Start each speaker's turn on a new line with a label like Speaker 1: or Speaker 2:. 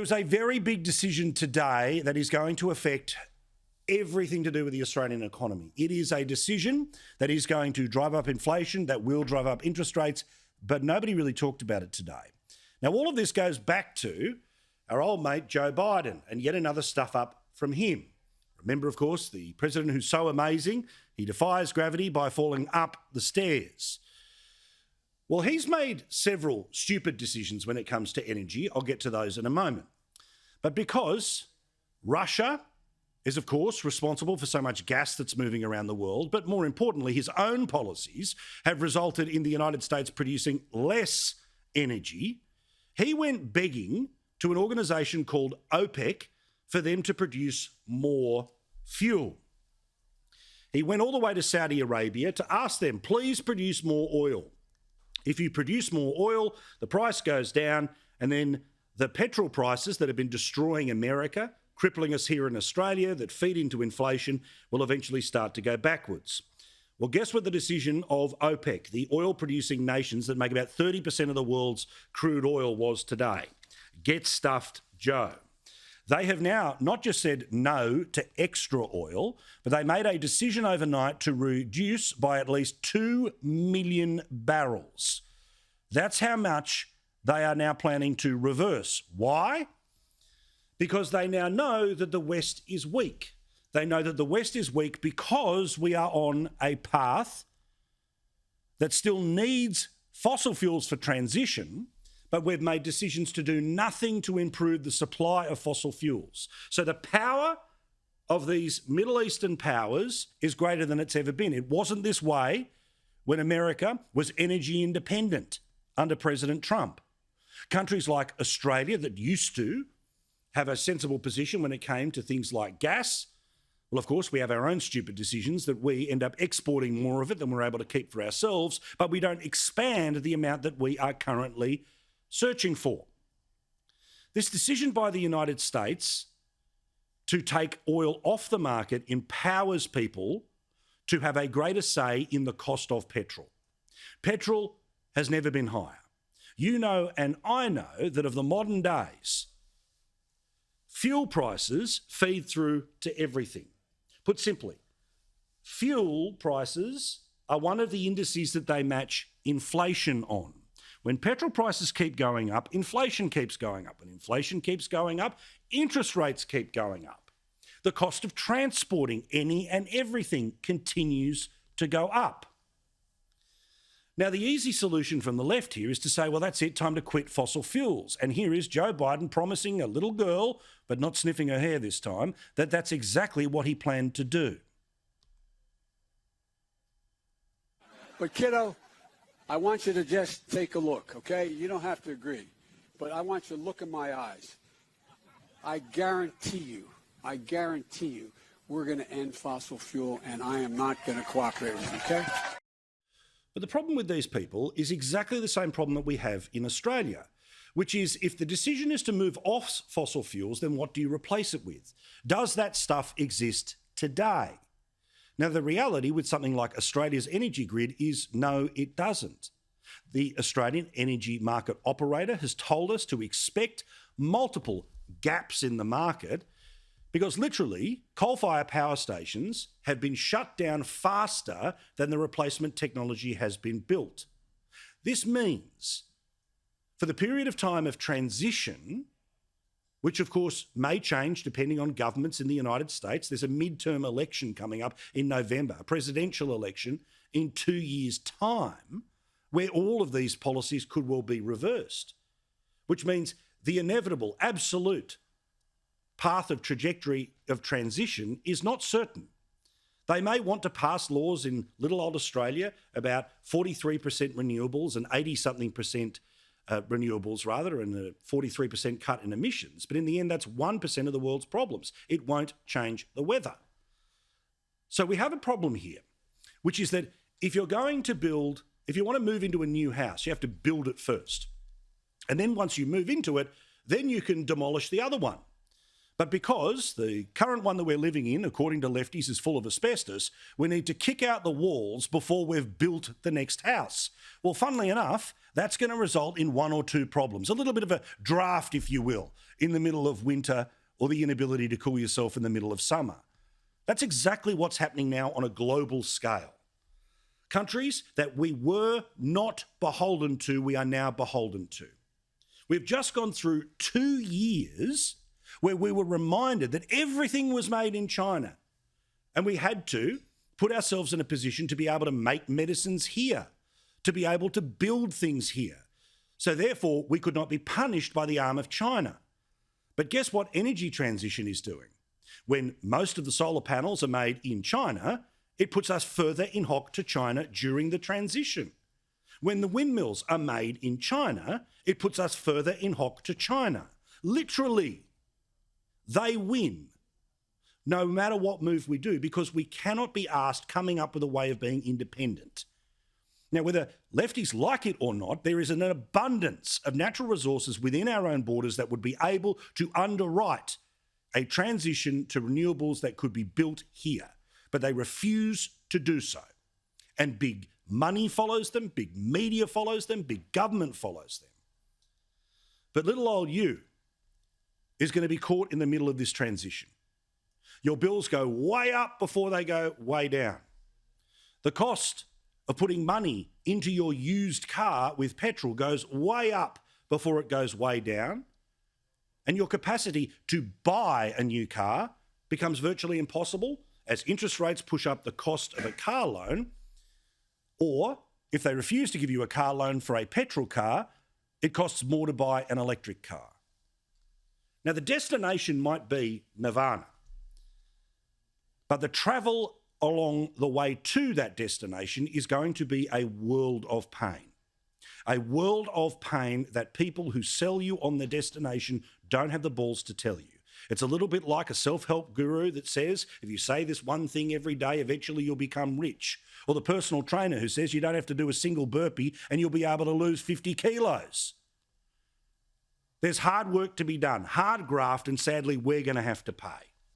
Speaker 1: There's a very big decision today that is going to affect everything to do with the Australian economy. It is a decision that is going to drive up inflation, that will drive up interest rates, but nobody really talked about it today. Now, all of this goes back to our old mate Joe Biden and yet another stuff up from him. Remember, of course, the president who's so amazing, he defies gravity by falling up the stairs. Well, he's made several stupid decisions when it comes to energy. I'll get to those in a moment. But because Russia is, of course, responsible for so much gas that's moving around the world, but more importantly, his own policies have resulted in the United States producing less energy, he went begging to an organisation called OPEC for them to produce more fuel. He went all the way to Saudi Arabia to ask them, please produce more oil. If you produce more oil, the price goes down, and then the petrol prices that have been destroying America, crippling us here in Australia, that feed into inflation, will eventually start to go backwards. Well, guess what the decision of OPEC, the oil-producing nations that make about 30% of the world's crude oil, was today? Get stuffed, Joe. They have now not just said no to extra oil, but they made a decision overnight to reduce by at least 2 million barrels. That's how much they are now planning to reverse. Why? Because they now know that the West is weak. They know that the West is weak because we are on a path that still needs fossil fuels for transition, but we've made decisions to do nothing to improve the supply of fossil fuels. So the power of these Middle Eastern powers is greater than it's ever been. It wasn't this way when America was energy independent under President Trump. Countries like Australia that used to have a sensible position when it came to things like gas, well, of course, we have our own stupid decisions that we end up exporting more of it than we're able to keep for ourselves, but we don't expand the amount that we are currently searching for. This decision by the United States to take oil off the market empowers people to have a greater say in the cost of petrol. Petrol has never been higher. You know and I know that of the modern days, fuel prices feed through to everything. Put simply, fuel prices are one of the indices that they match inflation on. When petrol prices keep going up, inflation keeps going up. When inflation keeps going up, interest rates keep going up. The cost of transporting any and everything continues to go up. Now, the easy solution from the left here is to say, well, that's it, time to quit fossil fuels. And here is Joe Biden promising a little girl, but not sniffing her hair this time, that that's exactly what he planned to do.
Speaker 2: But, kiddo, I want you to just take a look, okay? You don't have to agree. But I want you to look in my eyes. I guarantee you, we're going to end fossil fuel, and I am not going to cooperate with you, okay?
Speaker 1: But the problem with these people is exactly the same problem that we have in Australia, which is if the decision is to move off fossil fuels, then what do you replace it with? Does that stuff exist today? Now, the reality with something like Australia's energy grid is no, it doesn't. The Australian Energy Market Operator has told us to expect multiple gaps in the market because literally coal-fired power stations have been shut down faster than the replacement technology has been built. This means for the period of time of transition, which of course may change depending on governments in the United States. There's a midterm election coming up in November, a presidential election in 2 years' time, where all of these policies could well be reversed, which means the inevitable, absolute path of trajectory of transition is not certain. They may want to pass laws in little old Australia about 43% renewables and 80-something percent renewables rather, and a 43% cut in emissions. But in the end, that's 1% of the world's problems. It won't change the weather. So we have a problem here, which is that if you want to move into a new house, you have to build it first. And then once you move into it, then you can demolish the other one. But because the current one that we're living in, according to lefties, is full of asbestos, we need to kick out the walls before we've built the next house. Well, funnily enough, that's going to result in one or two problems. A little bit of a draft, if you will, in the middle of winter, or the inability to cool yourself in the middle of summer. That's exactly what's happening now on a global scale. Countries that we were not beholden to, we are now beholden to. We've just gone through 2 years where we were reminded that everything was made in China, and we had to put ourselves in a position to be able to make medicines here, to be able to build things here. So therefore, we could not be punished by the arm of China. But guess what energy transition is doing? When most of the solar panels are made in China, it puts us further in hock to China during the transition. When the windmills are made in China, it puts us further in hock to China. Literally, they win, no matter what move we do, because we cannot be asked coming up with a way of being independent. Now, whether lefties like it or not, there is an abundance of natural resources within our own borders that would be able to underwrite a transition to renewables that could be built here, but they refuse to do so. And big money follows them, big media follows them, big government follows them. But little old you is going to be caught in the middle of this transition. Your bills go way up before they go way down. The cost of putting money into your used car with petrol goes way up before it goes way down. And your capacity to buy a new car becomes virtually impossible as interest rates push up the cost of a car loan. Or if they refuse to give you a car loan for a petrol car, it costs more to buy an electric car. Now, the destination might be nirvana, but the travel along the way to that destination is going to be a world of pain. A world of pain that people who sell you on the destination don't have the balls to tell you. It's a little bit like a self-help guru that says, if you say this one thing every day, eventually you'll become rich. Or the personal trainer who says you don't have to do a single burpee and you'll be able to lose 50 kilos. There's hard work to be done, hard graft, and sadly, we're going to have to pay.